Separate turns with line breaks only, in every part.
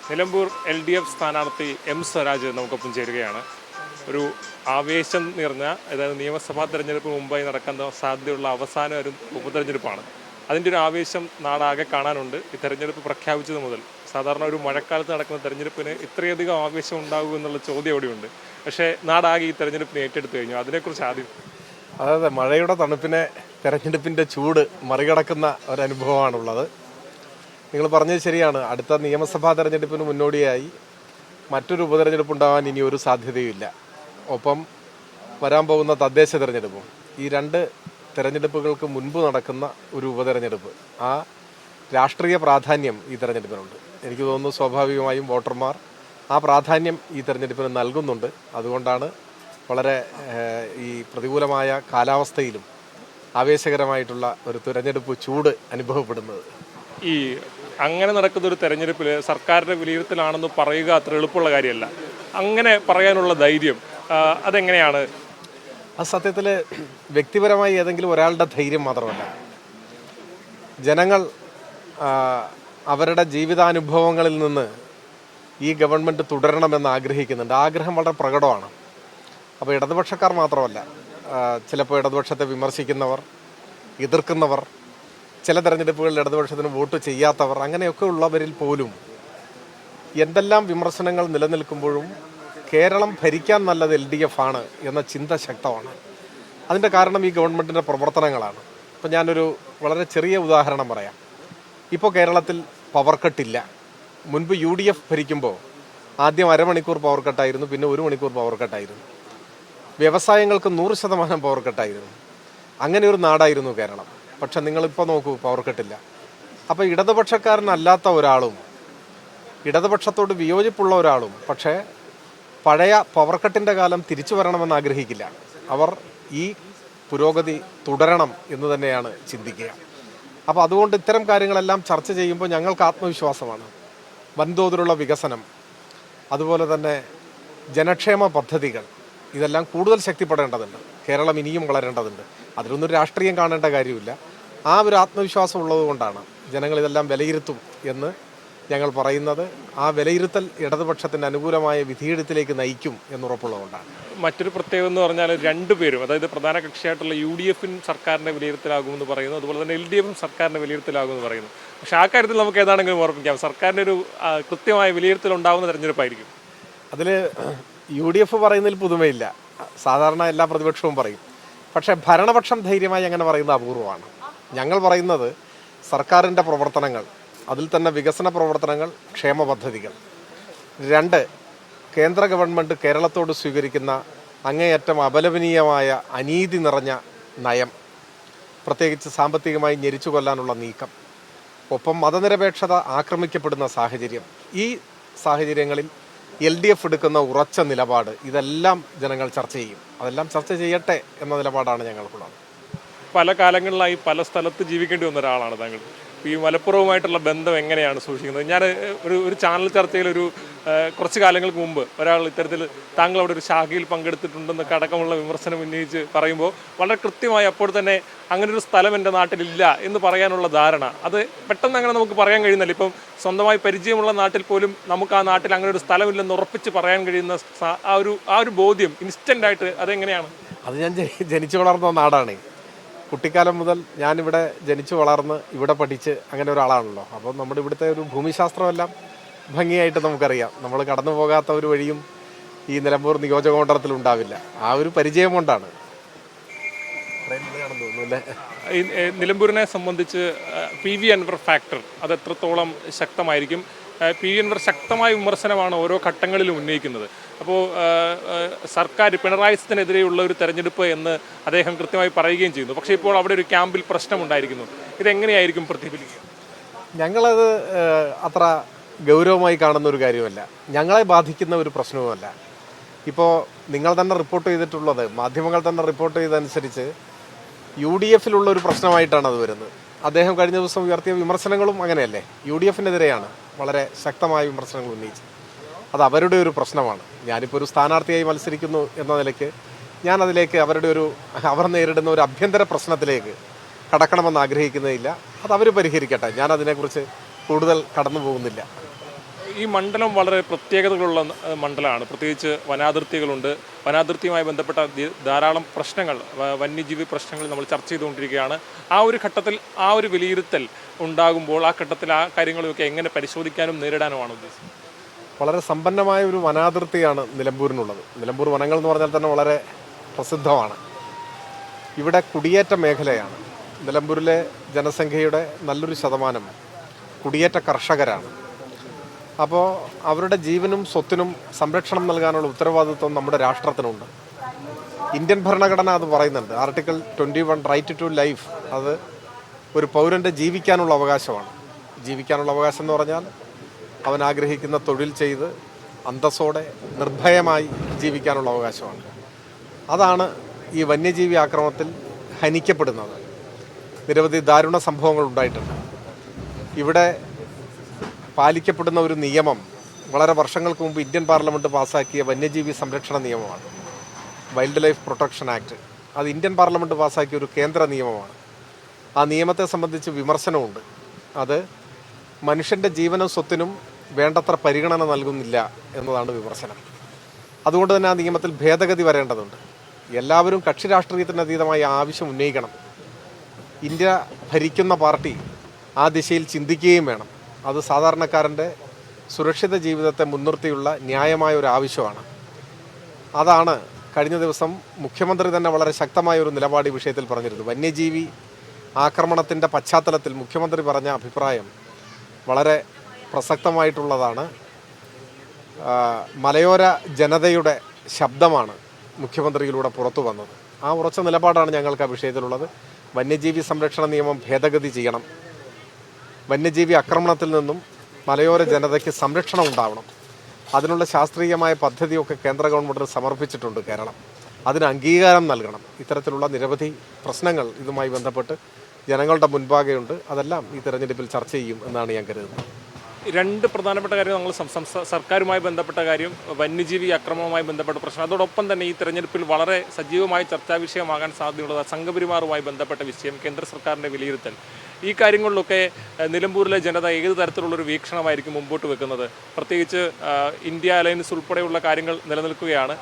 Nilambur LDF സ്ഥാനാർത്ഥി M Swaraj നമുക്കൊപ്പം ചേരുകയാണ്. ഒരു ആവേശം നിറഞ്ഞ, അതായത് നിയമസഭാ തെരഞ്ഞെടുപ്പ് മുമ്പായി നടക്കാൻ സാധ്യതയുള്ള അവസാന ഒരു ഉപതെരഞ്ഞെടുപ്പാണ്. അതിൻ്റെ ഒരു ആവേശം നാടാകെ കാണാനുണ്ട്. ഈ തെരഞ്ഞെടുപ്പ് പ്രഖ്യാപിച്ചത് മുതൽ സാധാരണ ഒരു മഴക്കാലത്ത് നടക്കുന്ന തെരഞ്ഞെടുപ്പിന് ഇത്രയധികം ആവേശം ഉണ്ടാകും എന്നുള്ള ചോദ്യം അവിടെയുണ്ട്. പക്ഷേ നാടാകെ ഈ തെരഞ്ഞെടുപ്പിനെ ഏറ്റെടുത്തു കഴിഞ്ഞു. അതിനെക്കുറിച്ച് ആദ്യം
അതായത് മഴയുടെ തണുപ്പിനെ തെരഞ്ഞെടുപ്പിൻ്റെ ചൂട് മറികടക്കുന്ന ഒരനുഭവമാണുള്ളത്. നിങ്ങൾ പറഞ്ഞത് ശരിയാണ്. അടുത്ത നിയമസഭാ തെരഞ്ഞെടുപ്പിന് മുന്നോടിയായി മറ്റൊരു ഉപതെരഞ്ഞെടുപ്പ് ഉണ്ടാകാൻ ഇനി ഒരു സാധ്യതയുമില്ല. ഒപ്പം വരാൻ പോകുന്ന തദ്ദേശ തെരഞ്ഞെടുപ്പും, ഈ രണ്ട് തെരഞ്ഞെടുപ്പുകൾക്ക് മുൻപ് നടക്കുന്ന ഒരു ഉപതെരഞ്ഞെടുപ്പ്, ആ രാഷ്ട്രീയ പ്രാധാന്യം ഈ തെരഞ്ഞെടുപ്പിനുണ്ട്. എനിക്ക് തോന്നുന്നു സ്വാഭാവികമായും വോട്ടർമാർ ആ പ്രാധാന്യം ഈ തെരഞ്ഞെടുപ്പിന് നൽകുന്നുണ്ട്. അതുകൊണ്ടാണ് വളരെ ഈ പ്രതികൂലമായ കാലാവസ്ഥയിലും ആവേശകരമായിട്ടുള്ള ഒരു തെരഞ്ഞെടുപ്പ് ചൂട് അനുഭവപ്പെടുന്നത്.
ഈ അങ്ങനെ നടക്കുന്ന ഒരു തെരഞ്ഞെടുപ്പിൽ സർക്കാരിൻ്റെ വിലയിരുത്തലാണെന്ന് പറയുക അത്ര എളുപ്പമുള്ള കാര്യമല്ല. അങ്ങനെ പറയാനുള്ള ധൈര്യം അതെങ്ങനെയാണ്?
അത് സത്യത്തിൽ വ്യക്തിപരമായി ഏതെങ്കിലും ഒരാളുടെ ധൈര്യം മാത്രമല്ല, ജനങ്ങൾ അവരുടെ ജീവിതാനുഭവങ്ങളിൽ നിന്ന് ഈ ഗവൺമെൻറ് തുടരണമെന്ന് ആഗ്രഹിക്കുന്നുണ്ട്. ആഗ്രഹം വളരെ പ്രകടമാണ്. അപ്പോൾ ഇടതുപക്ഷക്കാർ മാത്രമല്ല, ചിലപ്പോൾ ഇടതുപക്ഷത്തെ വിമർശിക്കുന്നവർ, എതിർക്കുന്നവർ, ചില തെരഞ്ഞെടുപ്പുകളിൽ ഇടതുപക്ഷത്തിന് വോട്ട് ചെയ്യാത്തവർ, അങ്ങനെയൊക്കെ ഉള്ളവരിൽ പോലും എന്തെല്ലാം വിമർശനങ്ങൾ നിലനിൽക്കുമ്പോഴും കേരളം ഭരിക്കാൻ നല്ലത് LDF ആണ് എന്ന ചിന്ത ശക്തമാണ്. അതിൻ്റെ കാരണം ഈ ഗവൺമെൻറ്റിൻ്റെ പ്രവർത്തനങ്ങളാണ്. ഇപ്പോൾ ഞാനൊരു വളരെ ചെറിയ ഉദാഹരണം പറയാം. ഇപ്പോൾ കേരളത്തിൽ പവർ കട്ടില്ല. മുൻപ് UDF ഭരിക്കുമ്പോൾ ആദ്യം അരമണിക്കൂർ പവർ കട്ടായിരുന്നു, പിന്നെ 1 മണിക്കൂർ പവർ കട്ടായിരുന്നു. വ്യവസായങ്ങൾക്ക് 100% പവർ കട്ടായിരുന്നു. അങ്ങനെ ഒരു നാടായിരുന്നു കേരളം. പക്ഷെ നിങ്ങളിപ്പോൾ നോക്കൂ, പവർ കട്ടില്ല. അപ്പോൾ ഇടതുപക്ഷക്കാരനല്ലാത്ത ഒരാളും, ഇടതുപക്ഷത്തോട് വിയോജിപ്പുള്ള ഒരാളും പക്ഷേ പഴയ പവർ കട്ടിൻ്റെ കാലം തിരിച്ചു വരണമെന്ന് ആഗ്രഹിക്കില്ല. അവർ ഈ പുരോഗതി തുടരണം എന്ന് തന്നെയാണ് ചിന്തിക്കുക. അപ്പോൾ അതുകൊണ്ട് ഇത്തരം കാര്യങ്ങളെല്ലാം ചർച്ച ചെയ്യുമ്പോൾ ഞങ്ങൾക്ക് ആത്മവിശ്വാസമാണ്. വൻതോതിലുള്ള വികസനം, അതുപോലെ തന്നെ ജനക്ഷേമ പദ്ധതികൾ, ഇതെല്ലാം കൂടുതൽ ശക്തിപ്പെടേണ്ടതുണ്ട്. കേരളം ഇനിയും വളരേണ്ടതുണ്ട്. അതിലൊന്നും രാഷ്ട്രീയം കാണേണ്ട കാര്യമില്ല. ആ ഒരു ആത്മവിശ്വാസം ഉള്ളതുകൊണ്ടാണ് ജനങ്ങൾ ഇതെല്ലാം വിലയിരുത്തും എന്ന് ഞങ്ങൾ പറയുന്നത്. ആ വിലയിരുത്തൽ ഇടതുപക്ഷത്തിന് അനുകൂലമായ വിധിയെഴുത്തിലേക്ക് നയിക്കും എന്നുറപ്പുള്ളതുകൊണ്ടാണ്.
മറ്റൊരു പ്രത്യേകത എന്ന് പറഞ്ഞാൽ രണ്ടുപേരും, അതായത് പ്രധാന കക്ഷിയായിട്ടുള്ള UDF സർക്കാരിൻ്റെ വിലയിരുത്തലാകുമെന്ന് പറയുന്നു, അതുപോലെ തന്നെ LDF സർക്കാരിൻ്റെ വിലയിരുത്തലാകുമെന്ന് പറയുന്നു. പക്ഷേ ആ കാര്യത്തിൽ നമുക്ക് ഏതാണെങ്കിലും ഓർമ്മിക്കാം, സർക്കാരിൻ്റെ ഒരു കൃത്യമായ വിലയിരുത്തൽ ഉണ്ടാകുന്ന തെരഞ്ഞെടുപ്പായിരിക്കും.
അതിൽ UDF പറയുന്നതിൽ പുതുമയില്ല. സാധാരണ എല്ലാ പ്രതിപക്ഷവും പറയും. പക്ഷേ ഭരണപക്ഷം ധൈര്യമായി അങ്ങനെ പറയുന്നത് അപൂർവമാണ്. ഞങ്ങൾ പറയുന്നത് സർക്കാരിൻ്റെ പ്രവർത്തനങ്ങൾ, അതിൽ തന്നെ വികസന പ്രവർത്തനങ്ങൾ, ക്ഷേമ പദ്ധതികൾ. 2, കേന്ദ്ര ഗവൺമെൻറ് കേരളത്തോട് സ്വീകരിക്കുന്ന അങ്ങേയറ്റം അപലപനീയമായ അനീതി നിറഞ്ഞ നയം, പ്രത്യേകിച്ച് സാമ്പത്തികമായി ഞെരിച്ചു കൊല്ലാനുള്ള നീക്കം, ഒപ്പം മതനിരപേക്ഷത ആക്രമിക്കപ്പെടുന്ന സാഹചര്യം. ഈ സാഹചര്യങ്ങളിൽ LDF എടുക്കുന്ന ഉറച്ച നിലപാട്, ഇതെല്ലാം ജനങ്ങൾ ചർച്ച ചെയ്യും. അതെല്ലാം ചർച്ച ചെയ്യട്ടെ എന്ന നിലപാടാണ് ഞങ്ങൾക്കുള്ളത്.
പല കാലങ്ങളിലായി പല സ്ഥലത്ത് ജീവിക്കേണ്ടി വന്ന ഒരാളാണ് താങ്കൾ. ഈ മലപ്പുറവുമായിട്ടുള്ള ബന്ധം എങ്ങനെയാണ് സൂക്ഷിക്കുന്നത്? ഞാൻ ഒരു ചാനൽ ചർച്ചയിൽ കുറച്ച് കാലങ്ങൾക്ക് മുമ്പ് ഒരാൾ ഇത്തരത്തിൽ താങ്കൾ അവിടെ ഒരു ശാഖയിൽ പങ്കെടുത്തിട്ടുണ്ടെന്നൊക്കെ അടക്കമുള്ള വിമർശനം ഉന്നയിച്ച് പറയുമ്പോൾ വളരെ കൃത്യമായി അപ്പോൾ തന്നെ അങ്ങനെ ഒരു സ്ഥലം എൻ്റെ നാട്ടിലില്ല എന്ന് പറയാനുള്ള ധാരണ, അത് പെട്ടെന്ന് അങ്ങനെ നമുക്ക് പറയാൻ കഴിയുന്നില്ല. ഇപ്പം സ്വന്തമായി പരിചയമുള്ള നാട്ടിൽ പോലും നമുക്ക് ആ നാട്ടിൽ അങ്ങനെ ഒരു സ്ഥലമില്ലെന്ന് ഉറപ്പിച്ച് പറയാൻ കഴിയുന്ന ആ ഒരു ബോധ്യം ഇൻസ്റ്റൻ്റായിട്ട് അതെങ്ങനെയാണ്?
അത് ഞാൻ ജനിച്ചു വളർന്ന നാടാണ്. കുട്ടിക്കാലം മുതൽ ഞാനിവിടെ ജനിച്ചു വളർന്ന് ഇവിടെ പഠിച്ച് അങ്ങനെ ഒരാളാണല്ലോ. അപ്പോൾ നമ്മുടെ ഇവിടുത്തെ ഒരു ഭൂമിശാസ്ത്രമെല്ലാം ഭംഗിയായിട്ട് നമുക്കറിയാം. നമ്മൾ കടന്നു പോകാത്ത ഒരു വഴിയും ഈ നിലമ്പൂർ നിയോജകമണ്ഡലത്തിൽ ഉണ്ടാവില്ല. ആ ഒരു പരിചയം കൊണ്ടാണ്.
ഈ നിലമ്പൂരിനെ സംബന്ധിച്ച് PV അൻവർ ഫാക്ടർ അത് എത്രത്തോളം ശക്തമായിരിക്കും? PV അൻവർ ശക്തമായ വിമർശനമാണ് ഓരോ ഘട്ടങ്ങളിലും ഉന്നയിക്കുന്നത്. അപ്പോൾ സർക്കാർ പിണറായിത്തിനെതിരെയുള്ള ഒരു തെരഞ്ഞെടുപ്പ് എന്ന് അദ്ദേഹം കൃത്യമായി പറയുകയും ചെയ്യുന്നു. പക്ഷേ ഇപ്പോൾ അവിടെ ഒരു ക്യാമ്പിൽ പ്രശ്നമുണ്ടായിരിക്കുന്നു. ഇതെങ്ങനെയായിരിക്കും പ്രതിഫലിക്കുക?
ഞങ്ങളത് അത്ര ഗൗരവമായി കാണുന്ന ഒരു കാര്യമല്ല, ഞങ്ങളെ ബാധിക്കുന്ന ഒരു പ്രശ്നവുമല്ല. ഇപ്പോൾ നിങ്ങൾ തന്നെ റിപ്പോർട്ട് ചെയ്തിട്ടുള്ളത്, മാധ്യമങ്ങൾ തന്നെ റിപ്പോർട്ട് ചെയ്തതനുസരിച്ച് UDFലുള്ള ഒരു പ്രശ്നമായിട്ടാണ് അത് വരുന്നത്. അദ്ദേഹം കഴിഞ്ഞ ദിവസം ഉയർത്തിയ വിമർശനങ്ങളും അങ്ങനെയല്ലേ, UDFനെതിരെയാണ് വളരെ ശക്തമായ വിമർശനങ്ങൾ ഉന്നയിച്ചത്. അത് അവരുടെ ഒരു പ്രശ്നമാണ്. ഞാനിപ്പോൾ ഒരു സ്ഥാനാർത്ഥിയായി മത്സരിക്കുന്നു എന്ന നിലയ്ക്ക് ഞാനതിലേക്ക് അവർ നേരിടുന്ന ഒരു ആഭ്യന്തര പ്രശ്നത്തിലേക്ക് കടക്കണമെന്ന് ആഗ്രഹിക്കുന്നതില്ല. അത് അവർ പരിഹരിക്കട്ടെ, ഞാൻ അതിനെക്കുറിച്ച് കൂടുതൽ കടന്നു പോകുന്നില്ല.
ഈ മണ്ഡലം വളരെ പ്രത്യേകതകളുള്ള മണ്ഡലമാണ്. പ്രത്യേകിച്ച് വനാതിർത്തികളുണ്ട്. വനാതിർത്തിയുമായി ബന്ധപ്പെട്ട ധാരാളം പ്രശ്നങ്ങൾ, വന്യജീവി പ്രശ്നങ്ങൾ നമ്മൾ ചർച്ച ചെയ്തുകൊണ്ടിരിക്കുകയാണ്. ആ ഒരു ഘട്ടത്തിൽ ആ ഒരു വിലയിരുത്തൽ ഉണ്ടാകുമ്പോൾ ആ ഘട്ടത്തിൽ ആ കാര്യങ്ങളൊക്കെ എങ്ങനെ പരിശോധിക്കാനും നേരിടാനുമാണ് ഉദ്ദേശിച്ചത്?
വളരെ സമ്പന്നമായ ഒരു വനാതിർത്തിയാണ് നിലമ്പൂരിനുള്ളത്. നിലമ്പൂർ വനങ്ങൾ എന്ന് പറഞ്ഞാൽ തന്നെ വളരെ പ്രസിദ്ധമാണ്. ഇവിടെ കുടിയേറ്റ മേഖലയാണ്. നിലമ്പൂരിലെ ജനസംഖ്യയുടെ നല്ലൊരു ശതമാനം കുടിയേറ്റ കർഷകരാണ്. അപ്പോൾ അവരുടെ ജീവനും സ്വത്തിനും സംരക്ഷണം നൽകാനുള്ള ഉത്തരവാദിത്വം നമ്മുടെ രാഷ്ട്രത്തിനുണ്ട്. ഇന്ത്യൻ ഭരണഘടന അത് പറയുന്നുണ്ട്. ആർട്ടിക്കിൾ 21 റൈറ്റ് ടു ലൈഫ്, അത് ഒരു പൗരൻ്റെ ജീവിക്കാനുള്ള അവകാശമാണ്. ജീവിക്കാനുള്ള അവകാശം എന്ന് പറഞ്ഞാൽ അവൻ ആഗ്രഹിക്കുന്ന തൊഴിൽ ചെയ്ത് അന്തസ്സോടെ നിർഭയമായി ജീവിക്കാനുള്ള അവകാശമാണ്. അതാണ് ഈ വന്യജീവി ആക്രമണത്തിൽ ഹനിക്കപ്പെടുന്നത്. നിരവധി ദാരുണ സംഭവങ്ങൾ ഉണ്ടായിട്ടുണ്ട്. ഇവിടെ പാലിക്കപ്പെടുന്ന ഒരു നിയമം വളരെ വർഷങ്ങൾക്ക് മുമ്പ് ഇന്ത്യൻ പാർലമെൻറ്റ് പാസ്സാക്കിയ വന്യജീവി സംരക്ഷണ നിയമമാണ്, വൈൽഡ് ലൈഫ് പ്രൊട്ടക്ഷൻ ആക്ട്. അത് ഇന്ത്യൻ പാർലമെൻറ്റ് പാസ്സാക്കിയ ഒരു കേന്ദ്ര നിയമമാണ്. ആ നിയമത്തെ സംബന്ധിച്ച് വിമർശനമുണ്ട്. അത് മനുഷ്യൻ്റെ ജീവനും സ്വത്തിനും വേണ്ടത്ര പരിഗണന നൽകുന്നില്ല എന്നതാണ് വിമർശനം. അതുകൊണ്ട് തന്നെ ആ നിയമത്തിൽ ഭേദഗതി വരേണ്ടതുണ്ട്. എല്ലാവരും കക്ഷി രാഷ്ട്രീയത്തിന് അതീതമായി ആവശ്യം ഉന്നയിക്കണം. ഇന്ത്യ ഭരിക്കുന്ന പാർട്ടി ആ ദിശയിൽ ചിന്തിക്കുകയും വേണം. അത് സാധാരണക്കാരൻ്റെ സുരക്ഷിത ജീവിതത്തെ മുൻനിർത്തിയുള്ള ന്യായമായ ഒരു ആവശ്യമാണ്. അതാണ് കഴിഞ്ഞ ദിവസം മുഖ്യമന്ത്രി തന്നെ വളരെ ശക്തമായ ഒരു നിലപാട് ഈ വിഷയത്തിൽ പറഞ്ഞിരുന്നു. വന്യജീവി ആക്രമണത്തിൻ്റെ പശ്ചാത്തലത്തിൽ മുഖ്യമന്ത്രി പറഞ്ഞ അഭിപ്രായം വളരെ പ്രസക്തമായിട്ടുള്ളതാണ്. മലയോര ജനതയുടെ ശബ്ദമാണ് മുഖ്യമന്ത്രിയിലൂടെ പുറത്തു വന്നത്. ആ ഉറച്ച നിലപാടാണ് ഞങ്ങൾക്ക് ആ വിഷയത്തിലുള്ളത്. വന്യജീവി സംരക്ഷണ നിയമം ഭേദഗതി ചെയ്യണം. വന്യജീവി ആക്രമണത്തിൽ നിന്നും മലയോര ജനതയ്ക്ക് സംരക്ഷണം ഉണ്ടാവണം. അതിനുള്ള ശാസ്ത്രീയമായ പദ്ധതിയൊക്കെ കേന്ദ്ര ഗവൺമെൻറ് സമർപ്പിച്ചിട്ടുണ്ട് കേരളം. അതിന് അംഗീകാരം നൽകണം. ഇത്തരത്തിലുള്ള നിരവധി പ്രശ്നങ്ങൾ ഇതുമായി ബന്ധപ്പെട്ട് ജനങ്ങളുടെ മുൻപാകെയുണ്ട്. അതെല്ലാം ഈ തെരഞ്ഞെടുപ്പിൽ ചർച്ച ചെയ്യും എന്നാണ് ഞാൻ കരുതുന്നത്.
രണ്ട് പ്രധാനപ്പെട്ട കാര്യം നമ്മൾ സർക്കാരുമായി ബന്ധപ്പെട്ട കാര്യം, വന്യജീവി ആക്രമണവുമായി ബന്ധപ്പെട്ട പ്രശ്നം. അതോടൊപ്പം തന്നെ ഈ തെരഞ്ഞെടുപ്പിൽ വളരെ സജീവമായി ചർച്ചാ വിഷയമാകാൻ സാധ്യതയുള്ളത് സംഘപരിവാറുമായി ബന്ധപ്പെട്ട വിഷയം, കേന്ദ്ര സർക്കാരിൻ്റെ വിലയിരുത്തൽ. ഈ കാര്യങ്ങളിലൊക്കെ നിലമ്പൂരിലെ ജനത ഏത് തരത്തിലുള്ളൊരു വീക്ഷണമായിരിക്കും മുമ്പോട്ട് വെക്കുന്നത്? പ്രത്യേകിച്ച് ഇന്ത്യ അലയൻസ് ഉൾപ്പെടെയുള്ള കാര്യങ്ങൾ നിലനിൽക്കുകയാണ്.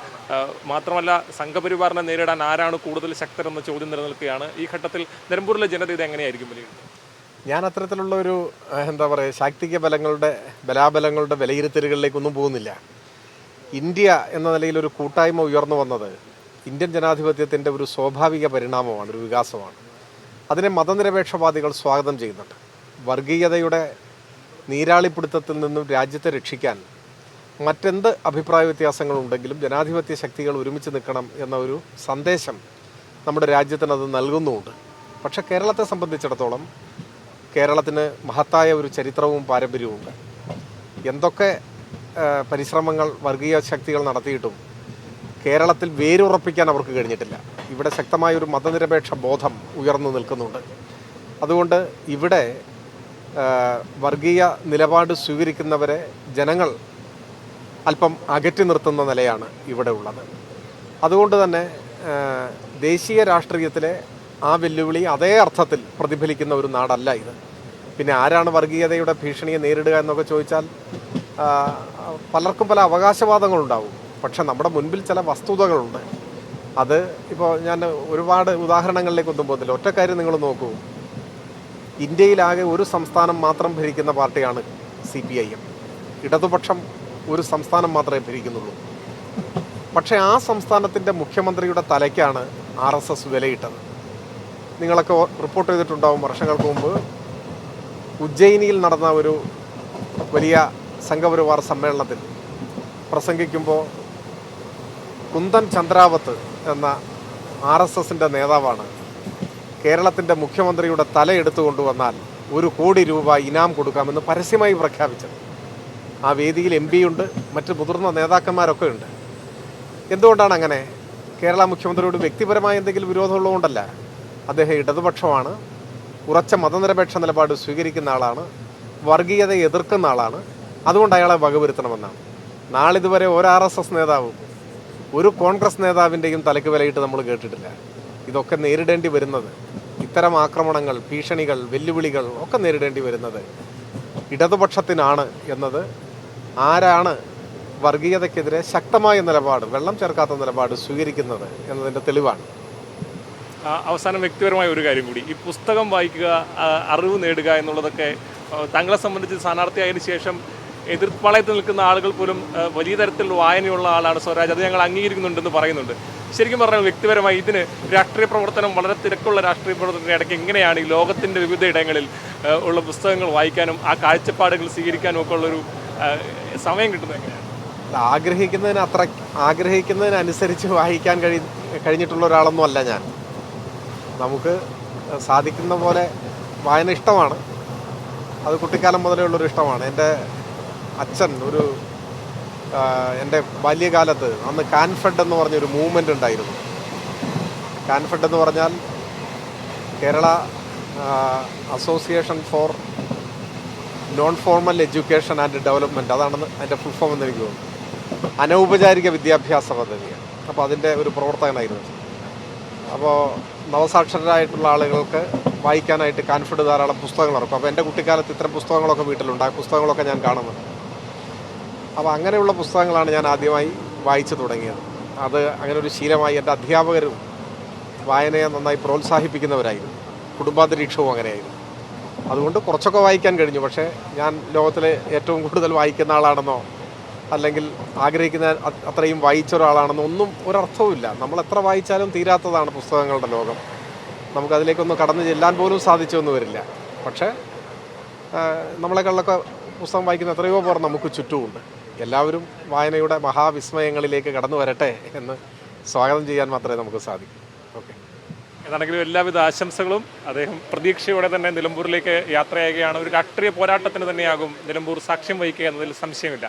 മാത്രമല്ല സംഘപരിവാറിനെ നേരിടാൻ ആരാണ് കൂടുതൽ ശക്തരെന്ന ചോദ്യം നിലനിൽക്കുകയാണ്. ഈ ഘട്ടത്തിൽ നിലമ്പൂരിലെ ജനത ഇത് എങ്ങനെയായിരിക്കും വിലയിരുത്തുന്നത്?
ഞാൻ അത്തരത്തിലുള്ള ഒരു ശാക്തിക ബലാബലങ്ങളുടെ വിലയിരുത്തലുകളിലേക്കൊന്നും പോകുന്നില്ല. ഇന്ത്യ എന്ന നിലയിൽ ഒരു കൂട്ടായ്മ ഉയർന്നു വന്നത് ഇന്ത്യൻ ജനാധിപത്യത്തിൻ്റെ ഒരു സ്വാഭാവിക പരിണാമമാണ്, ഒരു വികാസമാണ്. അതിനെ മതനിരപേക്ഷവാദികൾ സ്വാഗതം ചെയ്യുന്നുണ്ട്. വർഗീയതയുടെ നീരാളിപ്പിടുത്തത്തിൽ നിന്നും രാജ്യത്തെ രക്ഷിക്കാൻ മറ്റെന്ത് അഭിപ്രായ വ്യത്യാസങ്ങളുണ്ടെങ്കിലും ജനാധിപത്യ ശക്തികൾ ഒരുമിച്ച് നിൽക്കണം എന്ന ഒരു സന്ദേശം നമ്മുടെ രാജ്യത്തിനത് നൽകുന്നുമുണ്ട്. പക്ഷേ കേരളത്തെ സംബന്ധിച്ചിടത്തോളം കേരളത്തിന് മഹത്തായ ഒരു ചരിത്രവും പാരമ്പര്യവുമുണ്ട്. എന്തൊക്കെ പരിശ്രമങ്ങൾ വർഗീയ ശക്തികൾ നടത്തിയിട്ടും കേരളത്തിൽ വേരുറപ്പിക്കാൻ അവർക്ക് കഴിഞ്ഞിട്ടില്ല. ഇവിടെ ശക്തമായൊരു മതനിരപേക്ഷ ബോധം ഉയർന്നു നിൽക്കുന്നുണ്ട്. അതുകൊണ്ട് ഇവിടെ വർഗീയ നിലപാട് സ്വീകരിക്കുന്നവരെ ജനങ്ങൾ അല്പം അകറ്റി നിർത്തുന്ന നിലയാണ് ഇവിടെ ഉള്ളത്. അതുകൊണ്ട് തന്നെ ദേശീയ രാഷ്ട്രീയത്തിലെ ആ വെല്ലുവിളി അതേ അർത്ഥത്തിൽ പ്രതിഫലിക്കുന്ന ഒരു നാടല്ല ഇത്. പിന്നെ ആരാണ് വർഗീയതയുടെ ഭീഷണിയെ നേരിടുക എന്നൊക്കെ ചോദിച്ചാൽ പലർക്കും പല അവകാശവാദങ്ങളുണ്ടാവും. പക്ഷെ നമ്മുടെ മുൻപിൽ ചില വസ്തുതകളുണ്ട്. അത് ഇപ്പോൾ ഞാൻ ഒരുപാട് ഉദാഹരണങ്ങളിലേക്കൊന്നും പോകുന്നില്ല. ഒറ്റ കാര്യം നിങ്ങൾ നോക്കൂ, ഇന്ത്യയിലാകെ ഒരു സംസ്ഥാനം മാത്രം ഭരിക്കുന്ന പാർട്ടിയാണ് CPIM. ഇടതുപക്ഷം ഒരു സംസ്ഥാനം മാത്രമേ ഭരിക്കുന്നുള്ളൂ. പക്ഷേ ആ സംസ്ഥാനത്തിൻ്റെ മുഖ്യമന്ത്രിയുടെ തലയ്ക്കാണ് RSS വിലയിട്ടത്. നിങ്ങളൊക്കെ റിപ്പോർട്ട് ചെയ്തിട്ടുണ്ടാവും, വർഷങ്ങൾക്ക് മുമ്പ് ഉജ്ജയിനിയിൽ നടന്ന ഒരു വലിയ സംഘപരിവാർ സമ്മേളനത്തിൽ പ്രസംഗിക്കുമ്പോൾ കുന്ദൻ ചന്ദ്രാവത്ത് എന്ന RSSൻ്റെ നേതാവാണ് കേരളത്തിൻ്റെ മുഖ്യമന്ത്രിയുടെ തല എടുത്തു കൊണ്ടുവന്നാൽ 1 കോടി രൂപ ഇനാം കൊടുക്കാമെന്ന് പരസ്യമായി പ്രഖ്യാപിച്ചത്. ആ വേദിയിൽ MP ഉണ്ട്, മറ്റ് മുതിർന്ന നേതാക്കന്മാരൊക്കെ ഉണ്ട്. എന്തുകൊണ്ടാണ് അങ്ങനെ? കേരള മുഖ്യമന്ത്രിയോട് വ്യക്തിപരമായ എന്തെങ്കിലും വിരോധമുള്ളതുകൊണ്ടല്ല. അദ്ദേഹം ഇടതുപക്ഷമാണ്, ഉറച്ച മതനിരപേക്ഷ നിലപാട് സ്വീകരിക്കുന്ന ആളാണ്, വർഗീയതയെ എതിർക്കുന്ന ആളാണ്. അതുകൊണ്ട് അയാളെ വകവരുത്തണമെന്നാണ്. നാളിതുവരെ ഒരു RSS നേതാവും ഒരു കോൺഗ്രസ് നേതാവിൻ്റെയും തലയ്ക്ക് വിലയിട്ട് നമ്മൾ കേട്ടിട്ടില്ല. ഇതൊക്കെ നേരിടേണ്ടി വരുന്നത്, ഇത്തരം ആക്രമണങ്ങൾ, ഭീഷണികൾ, വെല്ലുവിളികൾ ഒക്കെ നേരിടേണ്ടി വരുന്നത് ഇടതുപക്ഷത്തിനാണ് എന്നത് ആരാണ് വർഗീയതയ്ക്കെതിരെ ശക്തമായ നിലപാട്, വെള്ളം ചേർക്കാത്ത നിലപാട് സ്വീകരിക്കുന്നത് എന്നതിൻ്റെ തെളിവാണ്.
അവസാനം വ്യക്തിപരമായ ഒരു കാര്യം കൂടി, ഈ പുസ്തകം വായിക്കുക, അറിവ് നേടുക എന്നുള്ളതൊക്കെ താങ്കളെ സംബന്ധിച്ച് സ്ഥാനാർത്ഥിയായതിനു ശേഷം എതിർപ്പാളയത്തിൽ നിൽക്കുന്ന ആളുകൾ പോലും വലിയ തരത്തിലുള്ള വായനയുള്ള ആളാണ് സ്വരാജ്, അത് ഞങ്ങൾ അംഗീകരിക്കുന്നുണ്ടെന്ന് പറയുന്നുണ്ട്. ശരിക്കും പറഞ്ഞാൽ വ്യക്തിപരമായി ഇതിന് രാഷ്ട്രീയ പ്രവർത്തനം, വളരെ തിരക്കുള്ള രാഷ്ട്രീയ പ്രവർത്തനത്തിൻ്റെ ഇടയ്ക്ക് എങ്ങനെയാണ് ഈ ലോകത്തിൻ്റെ വിവിധ ഇടങ്ങളിൽ ഉള്ള പുസ്തകങ്ങൾ വായിക്കാനും ആ കാഴ്ചപ്പാടുകൾ സ്വീകരിക്കാനും ഒക്കെ ഉള്ളൊരു സമയം കിട്ടുന്നത് എങ്ങനെയാണ്?
ആഗ്രഹിക്കുന്നതിനനുസരിച്ച് വായിക്കാൻ കഴിഞ്ഞിട്ടുള്ള ഒരാളൊന്നും അല്ല ഞാൻ. നമുക്ക് സാധിക്കുന്ന പോലെ വായന ഇഷ്ടമാണ്, അത് കുട്ടിക്കാലം മുതലേ ഉള്ളൊരു ഇഷ്ടമാണ്. എൻ്റെ അച്ഛൻ എൻ്റെ ബാല്യകാലത്ത് അന്ന് കാൻഫെഡ് എന്ന് പറഞ്ഞൊരു മൂവ്മെൻ്റ് ഉണ്ടായിരുന്നു. കാൻഫെഡ് എന്ന് പറഞ്ഞാൽ Kerala association for non formal education and development, അതാണെന്ന് അതിൻ്റെ ഫുൾ ഫോം എന്ന് എനിക്ക് തോന്നുന്നു. അനൗപചാരിക വിദ്യാഭ്യാസ പദ്ധതിയാണ്. അപ്പോൾ അതിൻ്റെ ഒരു പ്രവർത്തകനായിരുന്നു. അപ്പോൾ നവസാക്ഷരരായിട്ടുള്ള ആളുകൾക്ക് വായിക്കാനായിട്ട് കാൻഫെഡ് ധാരാളം പുസ്തകങ്ങൾ ഇറക്കും. അപ്പോൾ എൻ്റെ കുട്ടിക്കാലത്ത് ഇത്തരം പുസ്തകങ്ങളൊക്കെ വീട്ടിലുണ്ട്. ആ പുസ്തകങ്ങളൊക്കെ ഞാൻ കാണുന്നുണ്ട്. അപ്പോൾ അങ്ങനെയുള്ള പുസ്തകങ്ങളാണ് ഞാൻ ആദ്യമായി വായിച്ചു തുടങ്ങിയത്. അത് അങ്ങനെ ഒരു ശീലമായി. എൻ്റെ അധ്യാപകരും വായനയെ നന്നായി പ്രോത്സാഹിപ്പിക്കുന്നവരായിരുന്നു. കുടുംബാന്തരീക്ഷവും അങ്ങനെയായിരുന്നു. അതുകൊണ്ട് കുറച്ചൊക്കെ വായിക്കാൻ കഴിഞ്ഞു. പക്ഷേ ഞാൻ ലോകത്തിലെ ഏറ്റവും കൂടുതൽ വായിക്കുന്ന ആളാണെന്നോ അല്ലെങ്കിൽ ആഗ്രഹിക്കുന്ന അത്രയും വായിച്ച ഒരാളാണെന്നോ ഒന്നും ഒരർത്ഥവുമില്ല. നമ്മൾ എത്ര വായിച്ചാലും തീരാത്തതാണ് പുസ്തകങ്ങളുടെ ലോകം. നമുക്കതിലേക്കൊന്നും കടന്നു ചെല്ലാൻ പോലും സാധിച്ചൊന്നും വരില്ല. പക്ഷേ നമ്മളെക്കാളൊക്കെ പുസ്തകം വായിക്കുന്ന എത്രയോ പേർ നമുക്ക് ചുറ്റുമുണ്ട്. എല്ലാവരും വായനയുടെ മഹാവിസ്മയങ്ങളിലേക്ക് കടന്നു വരട്ടെ എന്ന് സ്വാഗതം ചെയ്യാൻ മാത്രമേ നമുക്ക് സാധിക്കൂ. ഓക്കെ,
ഏതാണെങ്കിലും എല്ലാവിധ ആശംസകളും. അദ്ദേഹം പ്രതീക്ഷയോടെ തന്നെ നിലമ്പൂരിലേക്ക് യാത്രയാകുകയാണ്. ഒരു രാഷ്ട്രീയ പോരാട്ടത്തിന് തന്നെയാകും നിലമ്പൂർ സാക്ഷ്യം വഹിക്കുക എന്നതിൽ സംശയമില്ല.